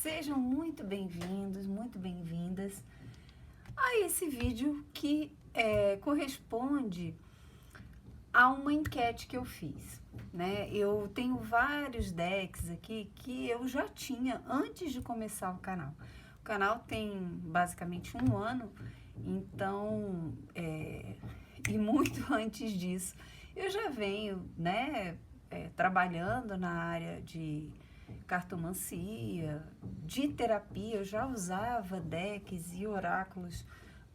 Sejam muito bem-vindos, muito bem-vindas a esse vídeo que corresponde a uma enquete que eu fiz, né? Eu tenho vários decks aqui que eu já tinha antes de começar o canal. O canal tem basicamente 1 ano, então, e muito antes disso, eu já venho, né, trabalhando na área de cartomancia, de terapia. Eu já usava decks e oráculos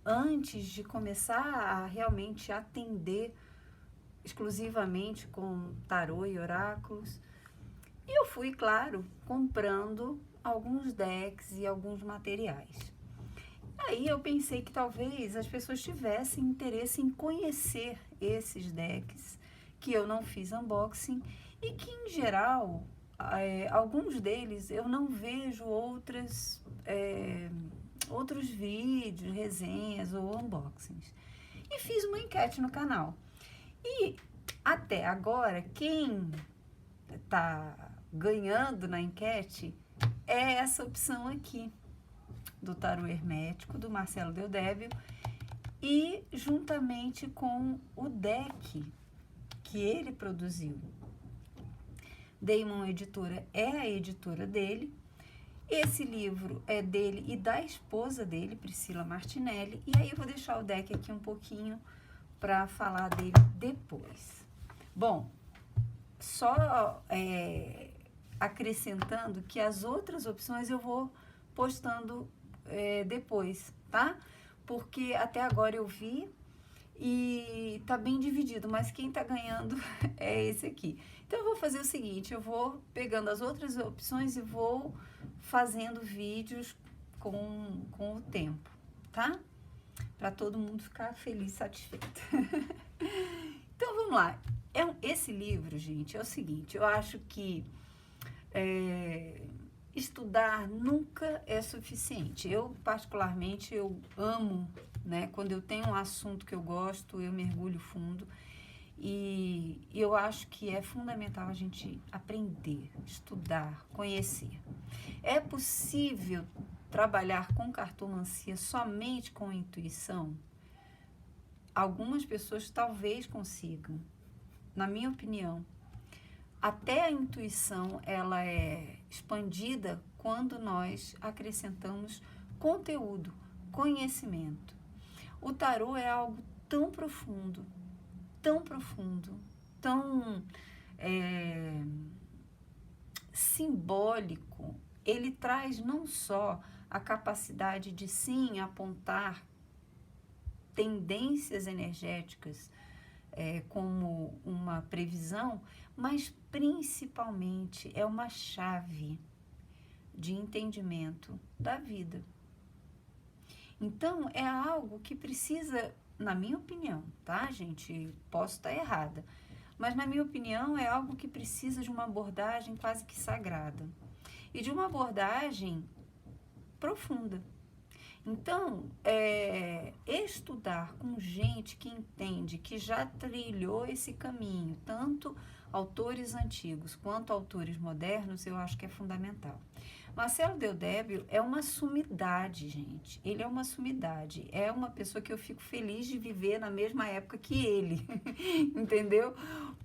antes de começar a realmente atender exclusivamente com tarô e oráculos. E eu fui, claro, comprando alguns decks e alguns materiais. Aí eu pensei que talvez as pessoas tivessem interesse em conhecer esses decks, que eu não fiz unboxing e que, em geral, alguns deles eu não vejo outros vídeos, resenhas ou unboxings. E fiz uma enquete no canal. E até agora, quem está ganhando na enquete é essa opção aqui, do tarô hermético, do Marcelo Deodébio, e juntamente com o deck que ele produziu. Daemon Editora é a editora dele. Esse livro é dele e da esposa dele, Priscila Martinelli. E aí eu vou deixar o deck aqui um pouquinho para falar dele depois. Bom, só acrescentando que as outras opções eu vou postando depois, tá? Porque até agora eu vi e tá bem dividido, mas quem tá ganhando é esse aqui. Então eu vou fazer o seguinte, eu vou pegando as outras opções e vou fazendo vídeos com o tempo, tá? Para todo mundo ficar feliz, satisfeito. Então vamos lá. Esse livro, gente, é o seguinte, eu acho que estudar nunca é suficiente. Eu, particularmente, eu amo, né? Quando eu tenho um assunto que eu gosto, eu mergulho fundo. E eu acho que é fundamental a gente aprender, estudar, conhecer. É possível trabalhar com cartomancia somente com intuição? Algumas pessoas talvez consigam. Na minha opinião, até a intuição ela é expandida quando nós acrescentamos conteúdo, conhecimento. O tarô é algo tão profundo, tão simbólico. Ele traz não só a capacidade de sim apontar tendências energéticas como uma previsão, mas principalmente é uma chave de entendimento da vida. Então, é algo que precisa, na minha opinião, tá, gente? Posso estar errada, mas na minha opinião é algo que precisa de uma abordagem quase que sagrada e de uma abordagem profunda. Então, estudar com gente que entende, que já trilhou esse caminho, tanto autores antigos quanto autores modernos, eu acho que é fundamental. Marcelo Deodébio é uma sumidade, gente. Ele é uma sumidade. É uma pessoa que eu fico feliz de viver na mesma época que ele, entendeu?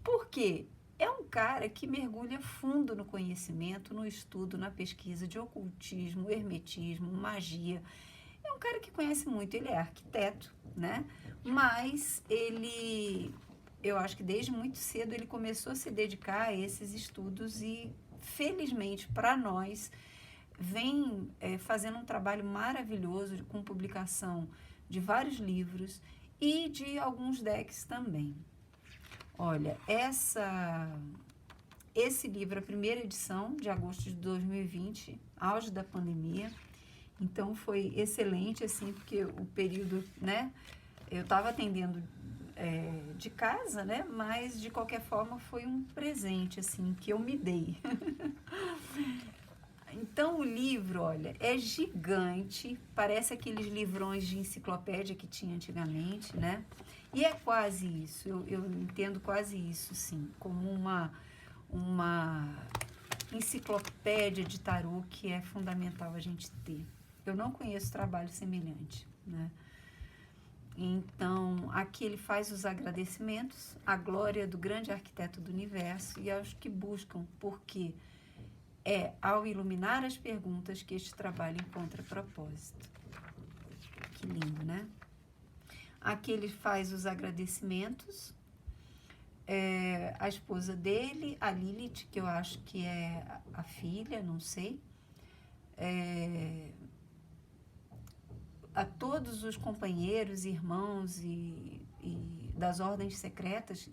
Por quê? É um cara que mergulha fundo no conhecimento, no estudo, na pesquisa de ocultismo, hermetismo, magia. É um cara que conhece muito, ele é arquiteto, né? Mas eu acho que desde muito cedo ele começou a se dedicar a esses estudos e, felizmente para nós, vem fazendo um trabalho maravilhoso com publicação de vários livros e de alguns decks também. Olha, esse livro, a primeira edição, de agosto de 2020, auge da pandemia. Então, foi excelente, assim, porque o período, né, eu estava atendendo de casa, né, mas, de qualquer forma, foi um presente, assim, que eu me dei. Então, o livro, olha, é gigante, parece aqueles livrões de enciclopédia que tinha antigamente, né, e é quase isso, eu entendo quase isso, sim, como uma enciclopédia de tarô que é fundamental a gente ter. Eu não conheço trabalho semelhante, né? Então, aqui ele faz os agradecimentos à glória do grande arquiteto do universo e aos que buscam, porque é ao iluminar as perguntas que este trabalho encontra propósito. Que lindo, né? Aqui ele faz os agradecimentos, a esposa dele, a Lilith, que eu acho que é a filha, não sei, a todos os companheiros, irmãos e das ordens secretas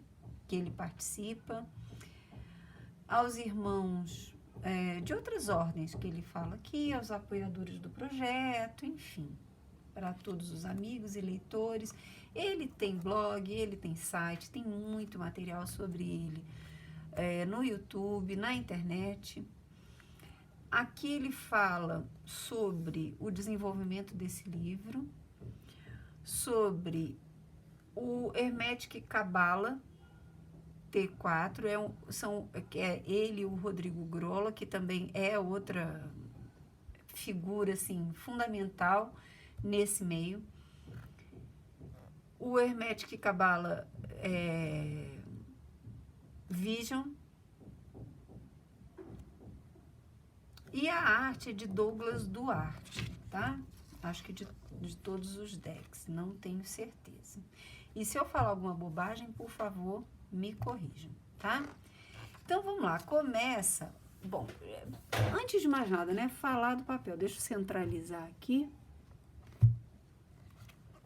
que ele participa, aos irmãos de outras ordens que ele fala aqui, aos apoiadores do projeto, enfim, para todos os amigos e leitores. Ele tem blog, ele tem site, tem muito material sobre ele no YouTube, na internet. Aqui ele fala sobre o desenvolvimento desse livro, sobre o Hermetic Cabala T4, é ele e o Rodrigo Grola, que também é outra figura assim, fundamental nesse meio. O Hermetic Cabala Vision. E a arte é de Douglas Duarte, tá? Acho que de todos os decks, não tenho certeza. E se eu falar alguma bobagem, por favor, me corrijam, tá? Então, vamos lá, começa... Bom, antes de mais nada, né, falar do papel. Deixa eu centralizar aqui.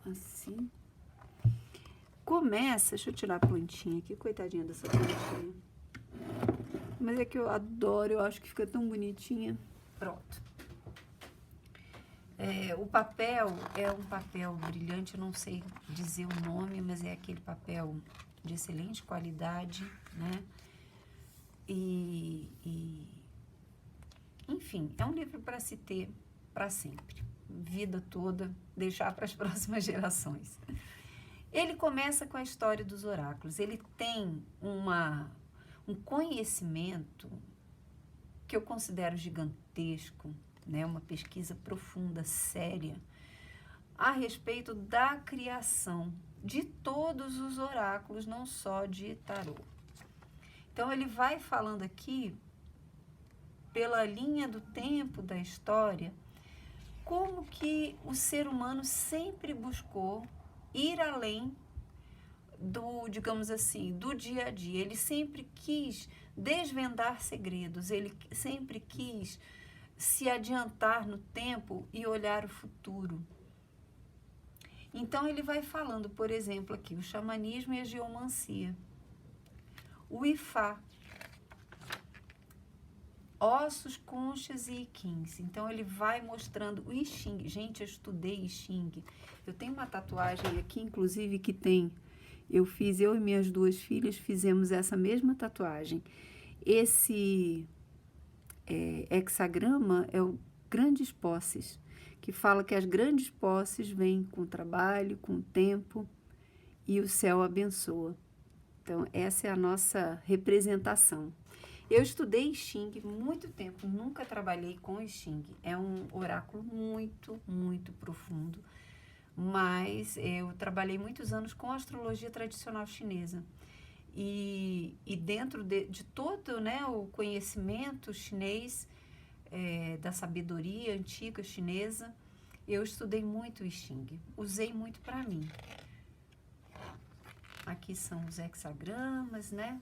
Assim. Começa... Deixa eu tirar a plantinha aqui, coitadinha dessa plantinha. Mas é que eu adoro, eu acho que fica tão bonitinha. Pronto. O papel é um papel brilhante, eu não sei dizer o nome, mas é aquele papel de excelente qualidade, né? Enfim, é um livro para se ter para sempre, vida toda, deixar para as próximas gerações. Ele começa com a história dos oráculos, ele tem um conhecimento que eu considero gigantesco, né? Uma pesquisa profunda, séria, a respeito da criação de todos os oráculos, não só de tarô. Então, ele vai falando aqui, pela linha do tempo da história, como que o ser humano sempre buscou ir além do, digamos assim, do dia a dia. Ele sempre quis desvendar segredos, ele sempre quis se adiantar no tempo e olhar o futuro. Então, ele vai falando, por exemplo, aqui, o xamanismo e a geomancia, o Ifá, ossos, conchas e iquins. Então, ele vai mostrando o I Ching. Gente, eu estudei I Ching. Eu tenho uma tatuagem aqui, inclusive, que tem... eu e minhas duas filhas fizemos essa mesma tatuagem. Esse hexagrama é o Grandes Posses, que fala que as grandes posses vêm com trabalho, com tempo, e o céu abençoa. Então, essa é a nossa representação. Eu estudei I Ching muito tempo, nunca trabalhei com I Ching. É um oráculo muito, muito profundo, mas eu trabalhei muitos anos com astrologia tradicional chinesa. E dentro de todo, né, o conhecimento chinês, da sabedoria antiga chinesa, eu estudei muito o I Ching, usei muito para mim. Aqui são os hexagramas, né?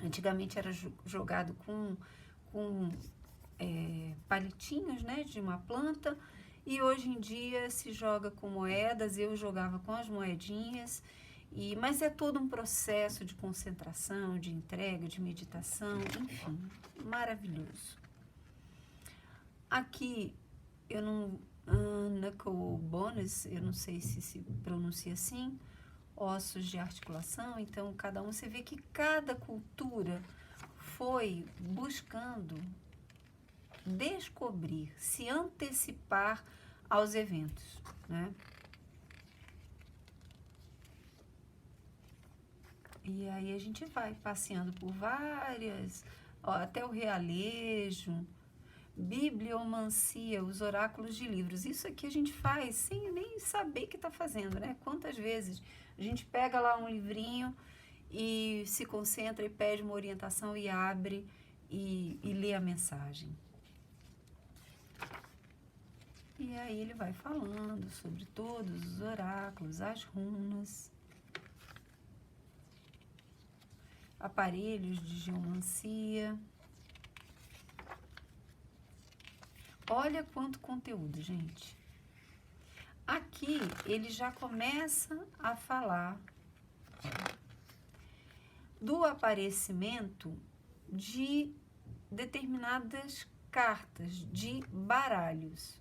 Antigamente era jogado com palitinhos, né, de uma planta, e hoje em dia se joga com moedas. Eu jogava com as moedinhas, mas é todo um processo de concentração, de entrega, de meditação, enfim, maravilhoso. Aqui, knuckle bones, eu não sei se pronuncia assim, ossos de articulação. Então, cada um, você vê que cada cultura foi buscando descobrir, se antecipar aos eventos, né? E aí a gente vai passeando por várias Ó, até o realejo, bibliomancia, os oráculos de livros. Isso aqui a gente faz sem nem saber que está fazendo, né? Quantas vezes a gente pega lá um livrinho e se concentra e pede uma orientação e abre e lê a mensagem. E aí ele vai falando sobre todos os oráculos, as runas, aparelhos de geomancia. Olha quanto conteúdo, gente. Aqui ele já começa a falar do aparecimento de determinadas cartas, de baralhos.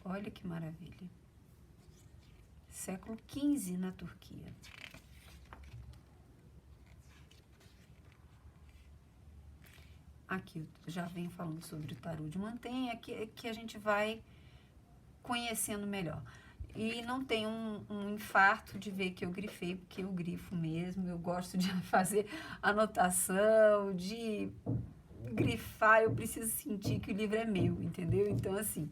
Olha que maravilha. Século XV na Turquia. Aqui eu já venho falando sobre o tarô de mantenha, que a gente vai conhecendo melhor. E não tem um infarto de ver que eu grifei, porque eu grifo mesmo. Eu gosto de fazer anotação, de grifar. Eu preciso sentir que o livro é meu, entendeu? Então, assim,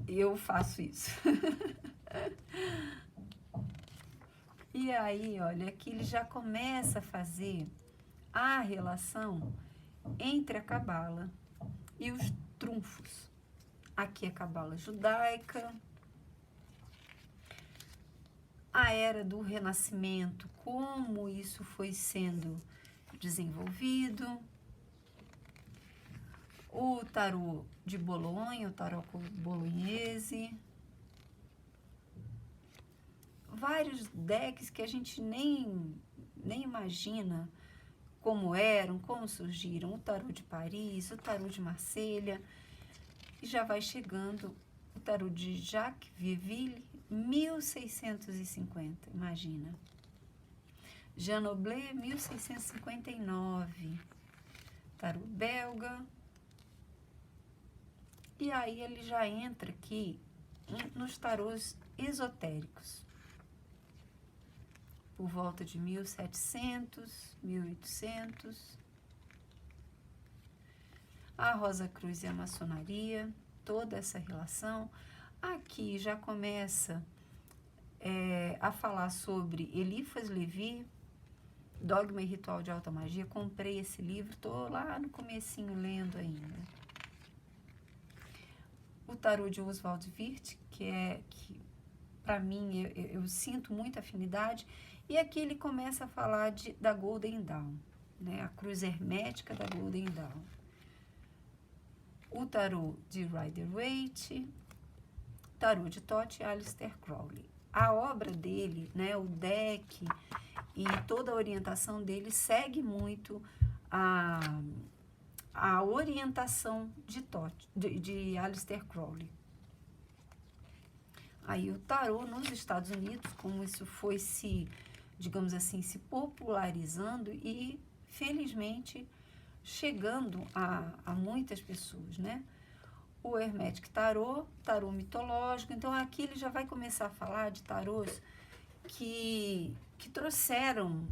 eu faço isso. E aí, olha, aqui ele já começa a fazer a relação entre a cabala e os trunfos. Aqui a cabala judaica, a era do renascimento, como isso foi sendo desenvolvido, o tarô de Bolonha, o tarô bolonhese, vários decks que a gente nem imagina como eram, como surgiram, o tarô de Paris, o tarô de Marselha, e já vai chegando o tarô de Jacques Vieille, 1650, imagina. Jean Noblet, 1659, tarô belga. E aí ele já entra aqui nos tarôs esotéricos, por volta de 1700, 1800. A Rosa Cruz e a maçonaria, toda essa relação. Aqui já começa a falar sobre Eliphas Levi, Dogma e Ritual de Alta Magia. Comprei esse livro, estou lá no comecinho lendo ainda. O tarô de Oswald Wirth, que para mim eu sinto muita afinidade. E aqui ele começa a falar da Golden Dawn, né? A cruz hermética da Golden Dawn. O tarô de Rider-Waite, tarô de Thoth e Aleister Crowley. A obra dele, né, o deck e toda a orientação dele segue muito a orientação de Aleister Crowley. Aí o tarô nos Estados Unidos, como isso foi digamos assim, se popularizando e, felizmente, chegando a muitas pessoas, né? O Hermetic Tarô, tarô mitológico. Então, aqui ele já vai começar a falar de tarôs que trouxeram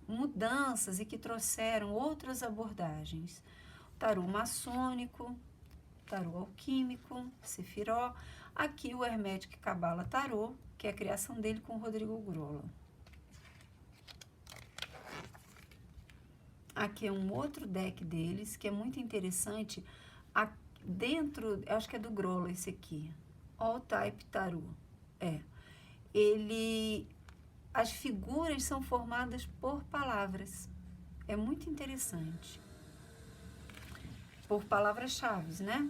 mudanças e que trouxeram outras abordagens. Tarô maçônico, tarô alquímico, Sefiró. Aqui o Hermetic Cabala Tarô, que é a criação dele com o Rodrigo Grola. Aqui é um outro deck deles, que é muito interessante. Dentro, acho que é do Grola esse aqui. All Type Tarot. As figuras são formadas por palavras. É muito interessante. Por palavras-chave, né?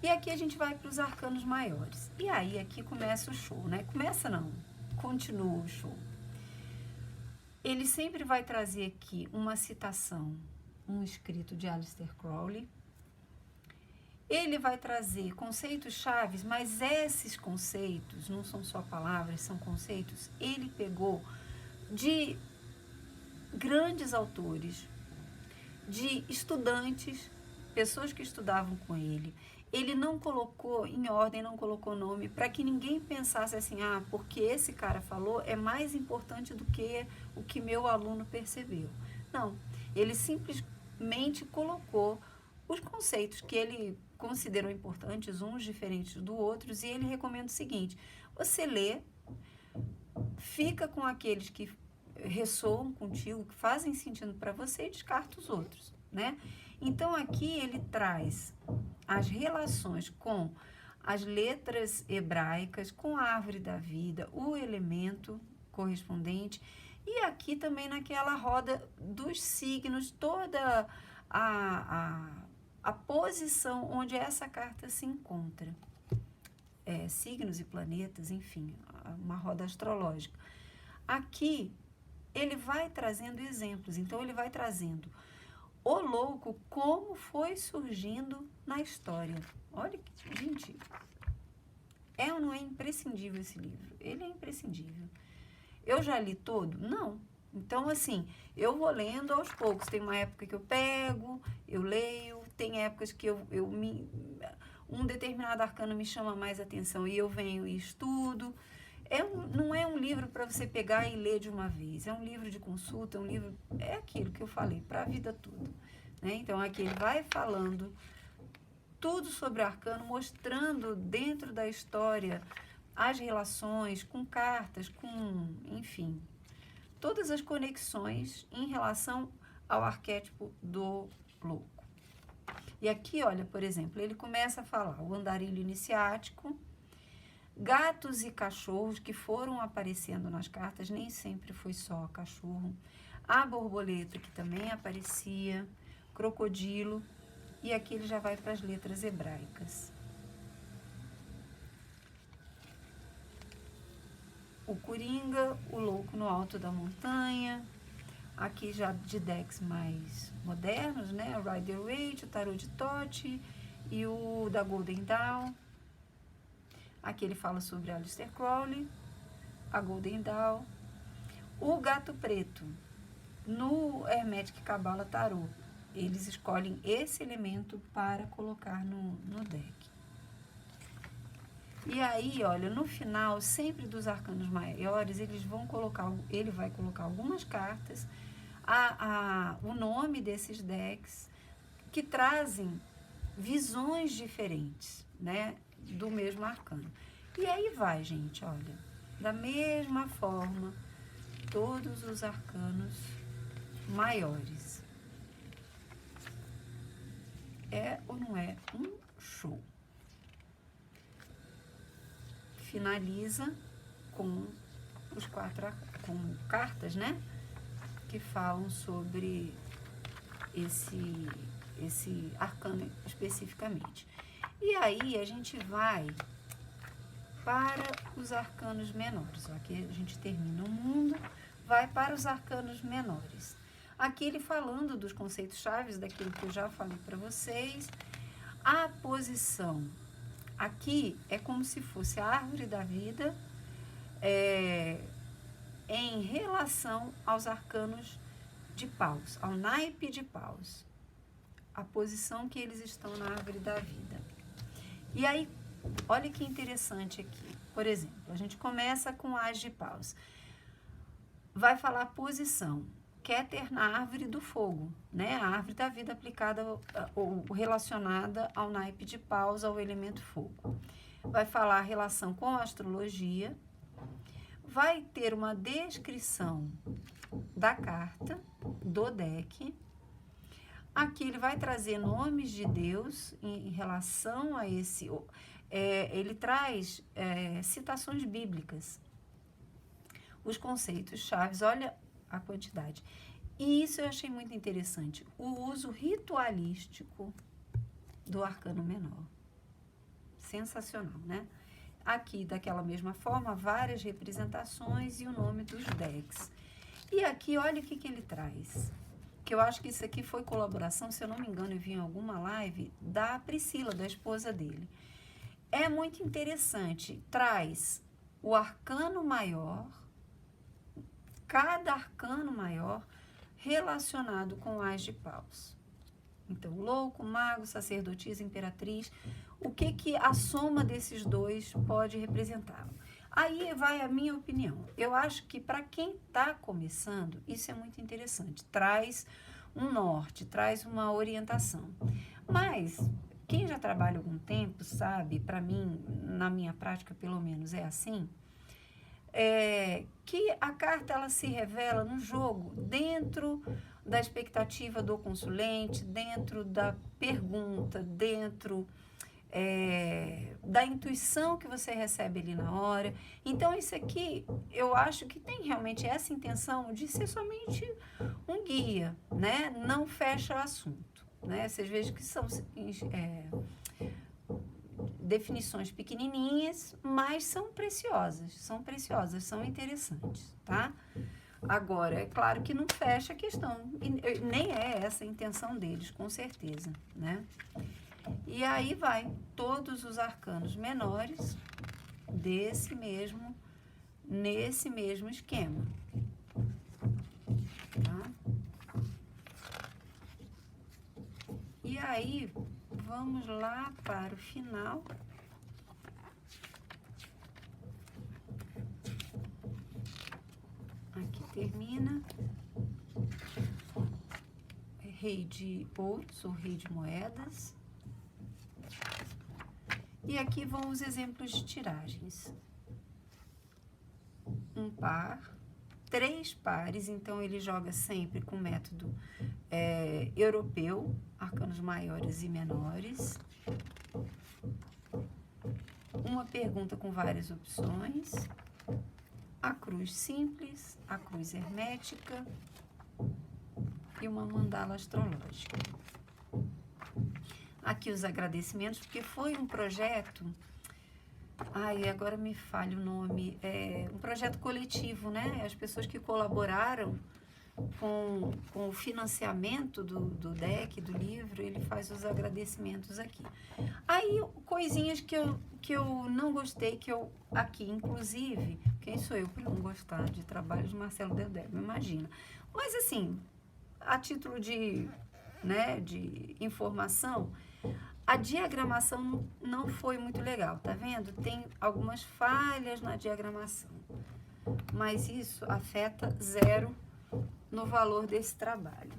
E aqui a gente vai para os arcanos maiores. E aí aqui começa o show, né? Começa não, continua o show. Ele sempre vai trazer aqui uma citação, um escrito de Aleister Crowley. Ele vai trazer conceitos chaves, mas esses conceitos não são só palavras, são conceitos. Ele pegou de grandes autores, de estudantes, pessoas que estudavam com ele. ele não colocou em ordem, não colocou nome, para que ninguém pensasse assim, ah, porque esse cara falou é mais importante do que o que meu aluno percebeu. Não, ele simplesmente colocou os conceitos que ele considerou importantes, uns diferentes do outros, e ele recomenda o seguinte: você lê, fica com aqueles que ressoam contigo, que fazem sentido para você e descarta os outros, né? Então aqui ele traz as relações com as letras hebraicas, com a árvore da vida, o elemento correspondente, e aqui também naquela roda dos signos, toda a posição onde essa carta se encontra. Signos e planetas, enfim, uma roda astrológica. Aqui ele vai trazendo exemplos, então ele vai trazendo o louco como foi surgindo na história. Olha que, gente, é ou não é imprescindível esse livro? Ele é imprescindível. Eu já li todo? Não. Então, assim, eu vou lendo aos poucos. Tem uma época que eu pego, eu leio, tem épocas que um determinado arcano me chama mais atenção e eu venho e estudo. Não é um livro para você pegar e ler de uma vez, é um livro de consulta, é aquilo que eu falei, para a vida toda, né? Então, aqui ele vai falando tudo sobre o arcano, mostrando dentro da história as relações com cartas, enfim, todas as conexões em relação ao arquétipo do louco. E aqui, olha, por exemplo, ele começa a falar o andarilho iniciático, gatos e cachorros que foram aparecendo nas cartas, nem sempre foi só cachorro, a borboleta que também aparecia, crocodilo, e aqui ele já vai para as letras hebraicas. O coringa, o louco no alto da montanha, aqui já de decks mais modernos, né? O Rider-Waite, o Tarot de Thoth e o da Golden Dawn. Aqui ele fala sobre Aleister Crowley, a Golden Dawn, o gato preto. No Hermetic Cabala Tarot, eles escolhem esse elemento para colocar no deck. E aí, olha, no final, sempre dos arcanos maiores, ele vai colocar algumas cartas, o nome desses decks, que trazem visões diferentes, né, do mesmo arcano. E aí vai, gente, olha, da mesma forma, todos os arcanos maiores. É ou não é um show? Finaliza com com cartas, né, que falam sobre esse arcano especificamente. E aí a gente vai para os arcanos menores. Aqui a gente termina o mundo, vai para os arcanos menores. Aqui ele falando dos conceitos chaves, daquilo que eu já falei para vocês. A posição. Aqui é como se fosse a árvore da vida em relação aos arcanos de paus, ao naipe de paus. A posição que eles estão na árvore da vida. E aí, olha que interessante aqui. Por exemplo, a gente começa com as de paus. Vai falar posição. Keter na árvore do fogo, né? A árvore da vida aplicada ou relacionada ao naipe de paus, ao elemento fogo. Vai falar a relação com a astrologia. Vai ter uma descrição da carta, do deck. Aqui ele vai trazer nomes de Deus em relação a esse... ele traz citações bíblicas. Os conceitos chaves, olha a quantidade. E isso eu achei muito interessante. O uso ritualístico do arcano menor. Sensacional, né? Aqui, daquela mesma forma, várias representações e o nome dos decks. E aqui, olha o que ele traz. Que eu acho que isso aqui foi colaboração, se eu não me engano, eu vi em alguma live, da Priscila, da esposa dele. É muito interessante. Traz o arcano maior, cada arcano maior relacionado com as de paus. Então, louco, mago, sacerdotisa, imperatriz, o que que a soma desses dois pode representar? Aí vai a minha opinião. Eu acho que para quem está começando, isso é muito interessante. Traz um norte, traz uma orientação. Mas quem já trabalha algum tempo sabe, para mim, na minha prática pelo menos é assim, que a carta ela se revela no jogo dentro da expectativa do consulente, dentro da pergunta, dentro da intuição que você recebe ali na hora. Então, isso aqui, eu acho que tem realmente essa intenção de ser somente um guia, né? Não fecha o assunto, né? Vocês vejam que são definições pequenininhas, mas são preciosas, são interessantes, tá? Agora, é claro que não fecha a questão, nem é essa a intenção deles, com certeza, né? E aí vai todos os arcanos menores nesse mesmo esquema, tá? E aí, vamos lá para o final. Aqui termina. Rei de ouros ou rei de moedas. E aqui vão os exemplos de tiragens. Um par, 3 pares, então ele joga sempre com método europeu, arcanos maiores e menores. Uma pergunta com várias opções. A cruz simples, a cruz hermética e uma mandala astrológica. Aqui os agradecimentos, porque foi um projeto, agora me falha o nome, um projeto coletivo, né? As pessoas que colaboraram com o financiamento do deck, do livro, ele faz os agradecimentos aqui. Aí, coisinhas que eu não gostei, aqui, inclusive, quem sou eu para não gostar de trabalho de Marcelo Del Débio, imagina. Mas, assim, a título de informação, a diagramação não foi muito legal, tá vendo? Tem algumas falhas na diagramação, mas isso afeta 0 no valor desse trabalho.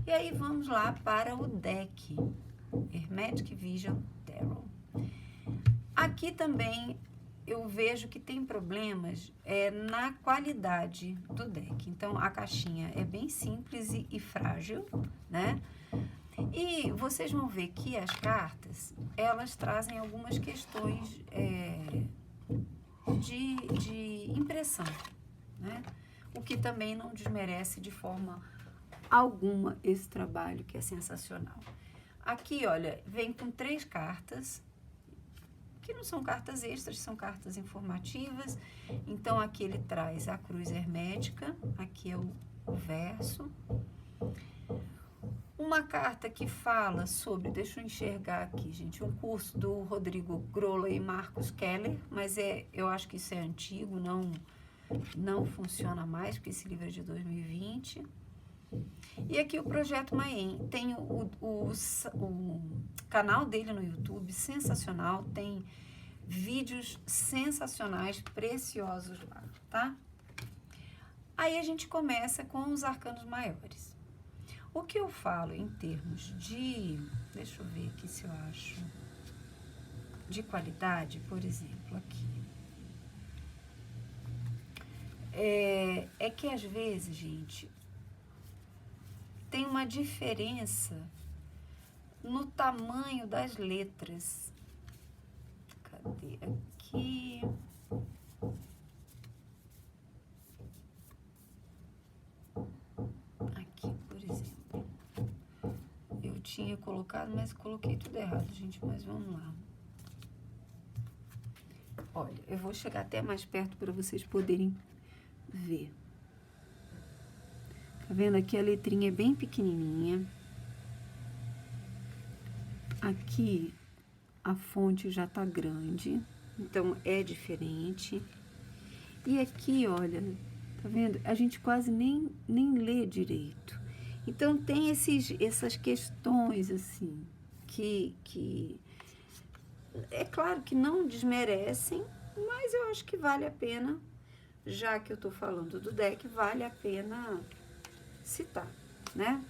E aí vamos lá para o deck Hermetic Vision Tarot. Aqui também eu vejo que tem problemas na qualidade do deck. Então, a caixinha é bem simples e frágil, né? E vocês vão ver que as cartas, elas trazem algumas questões de impressão, né? O que também não desmerece de forma alguma esse trabalho, que é sensacional. Aqui, olha, vem com 3 cartas, que não são cartas extras, são cartas informativas. Então, aqui ele traz a cruz hermética, aqui é o verso. Uma carta que fala sobre, deixa eu enxergar aqui, gente, um curso do Rodrigo Grola e Marcos Keller, mas eu acho que isso é antigo, não funciona mais, porque esse livro é de 2020. E aqui o Projeto Mayhem, tem o canal dele no YouTube, sensacional, tem vídeos sensacionais, preciosos lá, tá? Aí a gente começa com os arcanos maiores. O que eu falo em termos de, deixa eu ver aqui se eu acho, de qualidade, por exemplo, aqui. É que às vezes, gente, tem uma diferença no tamanho das letras. Cadê? Aqui. Aqui, por exemplo. Eu tinha colocado, mas coloquei tudo errado, gente, mas vamos lá. Olha, eu vou chegar até mais perto para vocês poderem ver. Tá vendo? Aqui a letrinha é bem pequenininha. Aqui a fonte já tá grande, então é diferente. E aqui, olha, tá vendo? A gente quase nem lê direito. Então tem essas questões assim que é claro que não desmerecem, mas eu acho que vale a pena, já que eu estou falando do deck, vale a pena citar, né?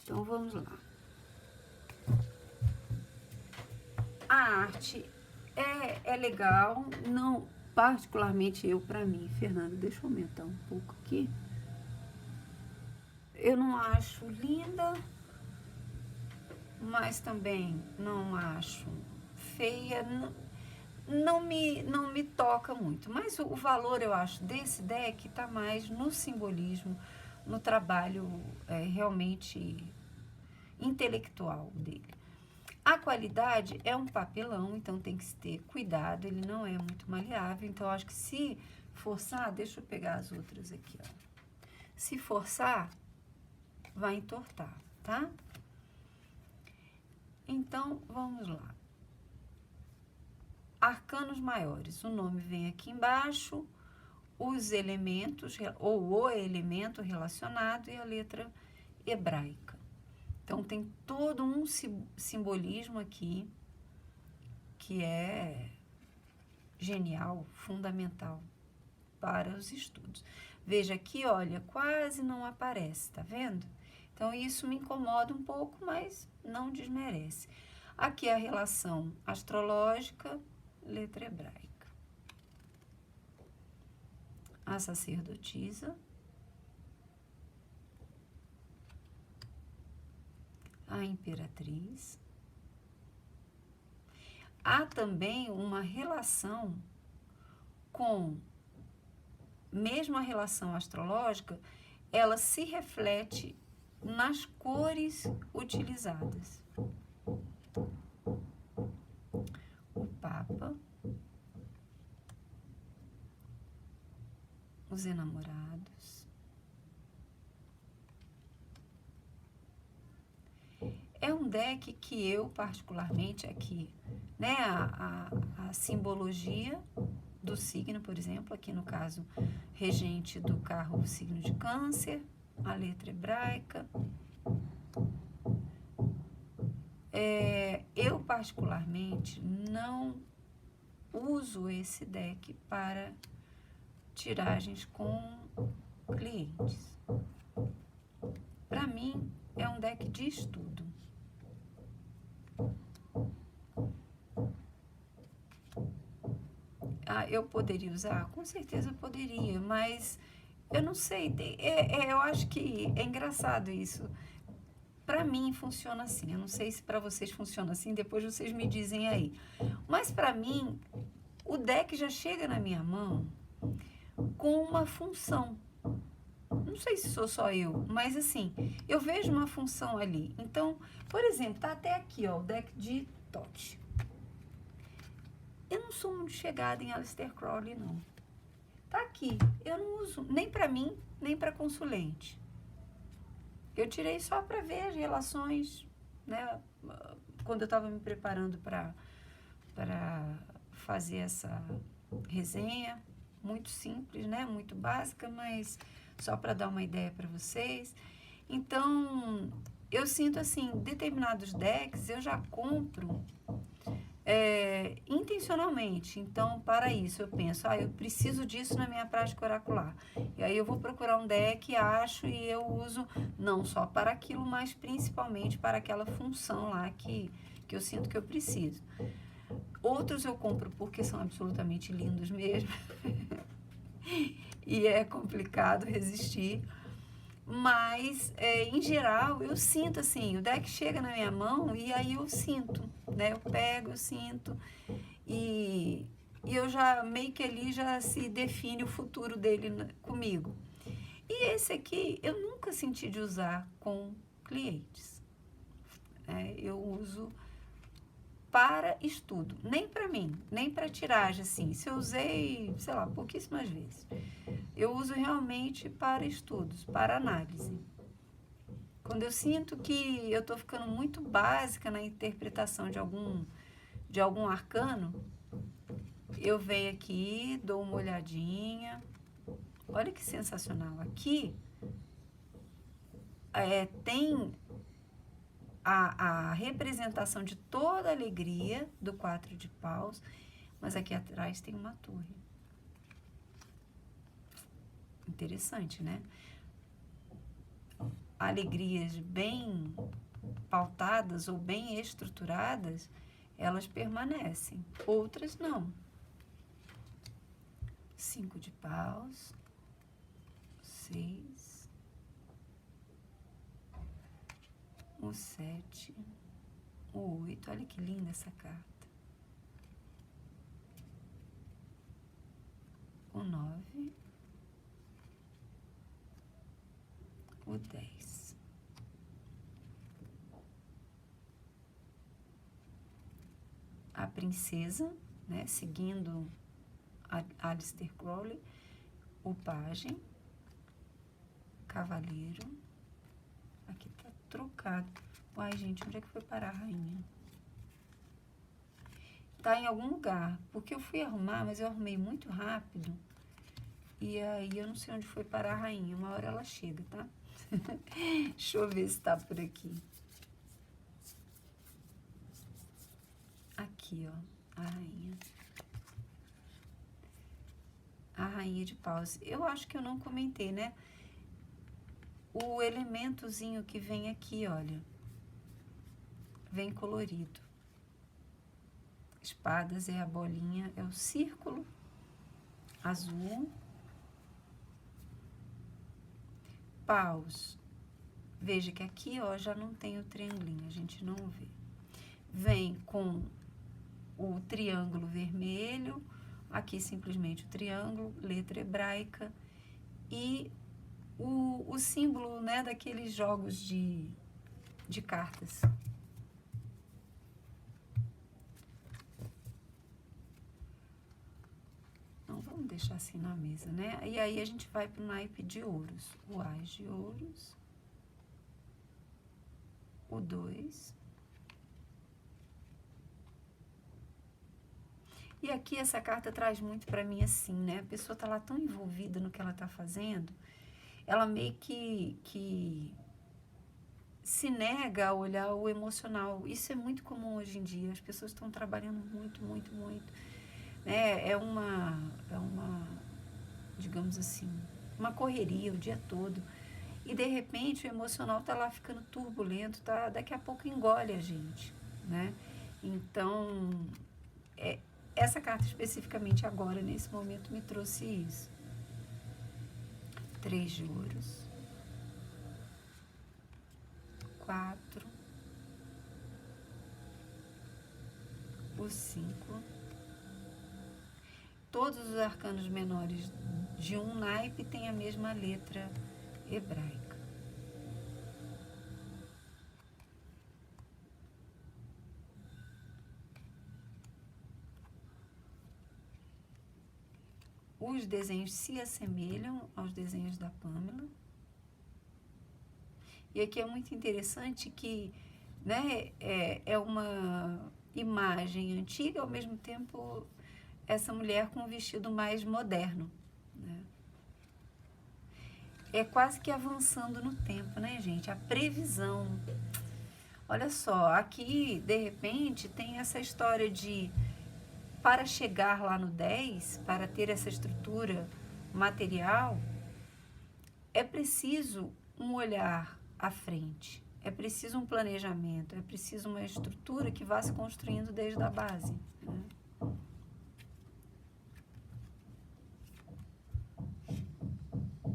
Então vamos lá. A arte é legal, não particularmente eu, para mim, Fernanda, deixa eu aumentar um pouco aqui. Eu não acho linda, mas também não acho feia, não me toca muito. Mas o valor, eu acho, desse deck está mais no simbolismo, no trabalho realmente intelectual dele. A qualidade é um papelão, então tem que ter cuidado, ele não é muito maleável, então acho que se forçar, deixa eu pegar as outras aqui, ó. Se forçar, vai entortar, tá? Então, vamos lá. Arcanos maiores, o nome vem aqui embaixo, os elementos, ou o elemento relacionado e a letra hebraica. Então, tem todo um simbolismo aqui que é genial, fundamental para os estudos. Veja aqui, olha, quase não aparece, tá vendo? Então, isso me incomoda um pouco, mas não desmerece. Aqui a relação astrológica, letra hebraica. A sacerdotisa. A imperatriz. Há também uma relação com, mesmo a relação astrológica, ela se reflete nas cores utilizadas. O Papa, os enamorados. É um deck que eu, particularmente, aqui, né, a simbologia do signo, por exemplo, aqui no caso, regente do carro, o signo de Câncer, a letra hebraica. Eu, particularmente, não uso esse deck para tiragens com clientes. Para mim, é um deck de estudo. Eu poderia usar? Com certeza poderia, mas eu não sei, eu acho que é engraçado isso. Para mim funciona assim, eu não sei se para vocês funciona assim, depois vocês me dizem aí. Mas para mim, o deck já chega na minha mão com uma função. Não sei se sou só eu, mas assim, eu vejo uma função ali. Então, por exemplo, tá até aqui, ó, o deck de Thoth. Eu não sou muito chegada em Aleister Crowley, não. Tá aqui, eu não uso nem para mim, nem para consulente. Eu tirei só para ver as relações, né? Quando eu estava me preparando para fazer essa resenha, muito simples, né? Muito básica, mas só para dar uma ideia para vocês. Então, eu sinto assim, determinados decks eu já compro intencionalmente. Então, para isso, eu penso, eu preciso disso na minha prática oracular. E aí eu vou procurar um deck, acho, e eu uso não só para aquilo, mas principalmente para aquela função lá que eu sinto que eu preciso. Outros eu compro porque são absolutamente lindos mesmo. E é complicado resistir. Mas, em geral, eu sinto assim, o deck chega na minha mão e aí eu sinto, né? Eu pego, eu sinto e eu já, meio que ali já se define o futuro dele comigo. E esse aqui eu nunca senti de usar com clientes. Eu uso para estudo, nem para mim, nem para tiragem, assim. Se eu usei, sei lá, pouquíssimas vezes. Eu uso realmente para estudos, para análise. Quando eu sinto que eu estou ficando muito básica na interpretação de algum arcano, eu venho aqui, dou uma olhadinha. Olha que sensacional. Aqui tem a representação de toda a alegria do 4 de paus, mas aqui atrás tem uma torre. Interessante, né? Alegrias bem pautadas ou bem estruturadas, elas permanecem, outras não. 5 de paus, 6, o 7, o 8, olha que linda essa carta. O 9, o 10. A princesa, né, seguindo Aleister Crowley, o pajem, cavaleiro, aqui tá trocado. Uai, gente, onde é que foi parar a rainha? Tá em algum lugar, porque eu fui arrumar, mas eu arrumei muito rápido, e aí eu não sei onde foi parar a rainha, uma hora ela chega, tá? Deixa eu ver se tá por aqui. Aqui, ó, a rainha. A rainha de paus. Eu acho que eu não comentei, né? O elementozinho que vem aqui, olha, vem colorido. Espadas é a bolinha, é o círculo azul. Paus. Veja que aqui, ó, já não tem o triangulinho, a gente não vê. Vem com o triângulo vermelho, aqui simplesmente o triângulo, letra hebraica, e o símbolo, né, daqueles jogos de cartas. Então, vamos deixar assim na mesa, né? E aí a gente vai para o naipe de ouros. O as de ouros, o 2. E aqui essa carta traz muito para mim assim, né? A pessoa tá lá tão envolvida no que ela tá fazendo, ela meio que se nega a olhar o emocional. Isso é muito comum hoje em dia. As pessoas estão trabalhando muito, muito, muito. Né? É uma, digamos assim, uma correria o dia todo. E de repente o emocional tá lá ficando turbulento, tá? Daqui a pouco engole a gente, né? Então, essa carta especificamente agora, nesse momento, me trouxe isso. 3 de ouros. 4. O 5. Todos os arcanos menores de um naipe têm a mesma letra hebraica. Os desenhos se assemelham aos desenhos da Pamela. E aqui é muito interessante que, né, é uma imagem antiga, ao mesmo tempo essa mulher com um vestido mais moderno, né? É quase que avançando no tempo, né, gente? A previsão. Olha só, aqui, de repente, tem essa história de, para chegar lá no 10, para ter essa estrutura material, é preciso um olhar à frente, é preciso um planejamento, é preciso uma estrutura que vá se construindo desde a base, né?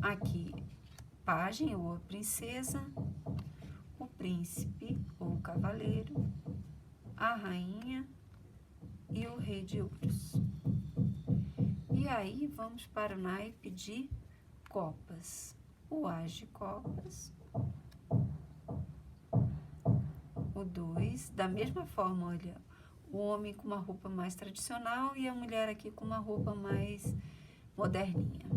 Aqui, pajem ou a princesa, o príncipe ou o cavaleiro, a rainha e o rei de ouros. E aí vamos para o naipe de copas. O as de copas, o 2, da mesma forma, olha, o homem com uma roupa mais tradicional e a mulher aqui com uma roupa mais moderninha.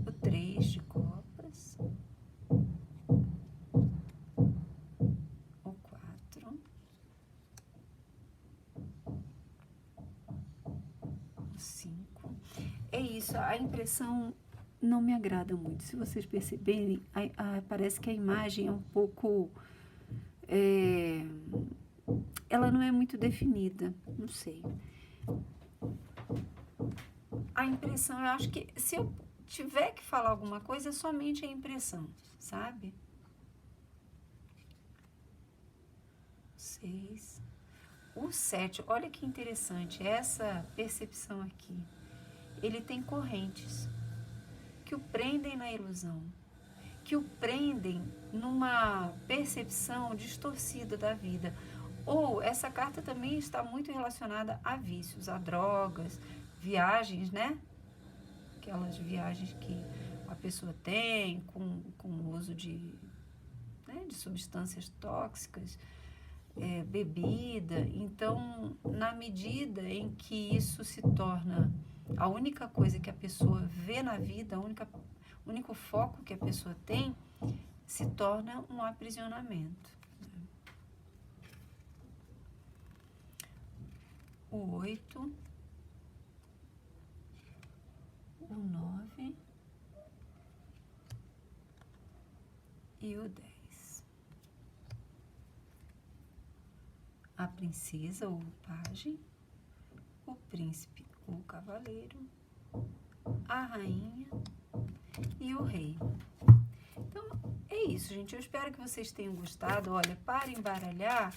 O 3 de copas, o 4, o 5. É isso, a impressão não me agrada muito. Se vocês perceberem, parece que a imagem é um pouco... ela não é muito definida, não sei. A impressão, eu acho que se eu tiver que falar alguma coisa, é somente a impressão, sabe? 6. O 7, olha que interessante, essa percepção aqui. Ele tem correntes que o prendem na ilusão, que o prendem numa percepção distorcida da vida. Ou essa carta também está muito relacionada a vícios, a drogas, viagens, né? Aquelas viagens que a pessoa tem com o uso de substâncias tóxicas, bebida. Então, na medida em que isso se torna a única coisa que a pessoa vê na vida, o único foco que a pessoa tem, se torna um aprisionamento. O 8, o 9 e o 10. A princesa ou o pajem, o príncipe ou o cavaleiro, a rainha e o rei. Então, é isso, gente. Eu espero que vocês tenham gostado. Olha, para embaralhar,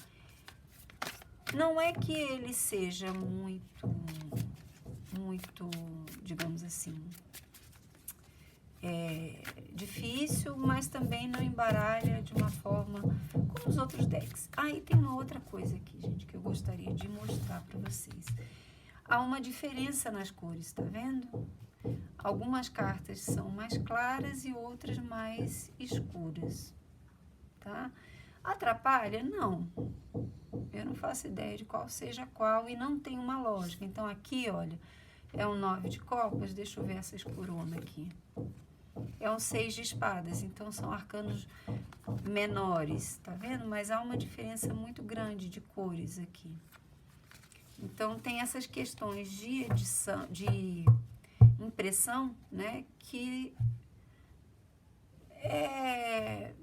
não é que ele seja muito, digamos assim, difícil, mas também não embaralha de uma forma como os outros decks. E tem uma outra coisa aqui, gente, que eu gostaria de mostrar para vocês. Há uma diferença nas cores, tá vendo? Algumas cartas são mais claras e outras mais escuras, tá? Atrapalha? Não. Eu não faço ideia de qual seja qual e não tem uma lógica. Então, aqui, olha, é um 9 de copas. Deixa eu ver essas coronas aqui. É um 6 de espadas. Então, são arcanos menores, tá vendo? Mas há uma diferença muito grande de cores aqui. Então, tem essas questões de edição, de impressão, né, que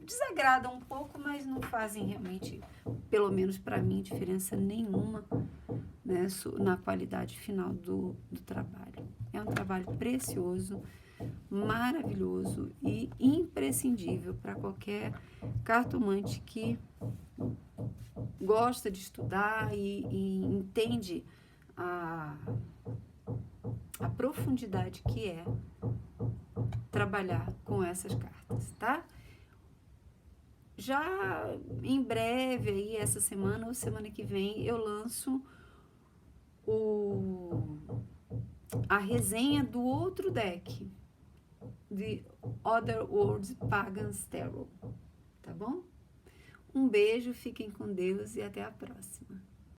desagradam um pouco, mas não fazem realmente, pelo menos para mim, diferença nenhuma, né, na qualidade final do trabalho. É um trabalho precioso, maravilhoso e imprescindível para qualquer cartomante que gosta de estudar e entende a profundidade que é trabalhar com essas cartas, tá? Já em breve, aí, essa semana ou semana que vem, eu lanço a resenha do outro deck, The Other Worlds Pagan's Tarot, tá bom? Um beijo, fiquem com Deus e até a próxima.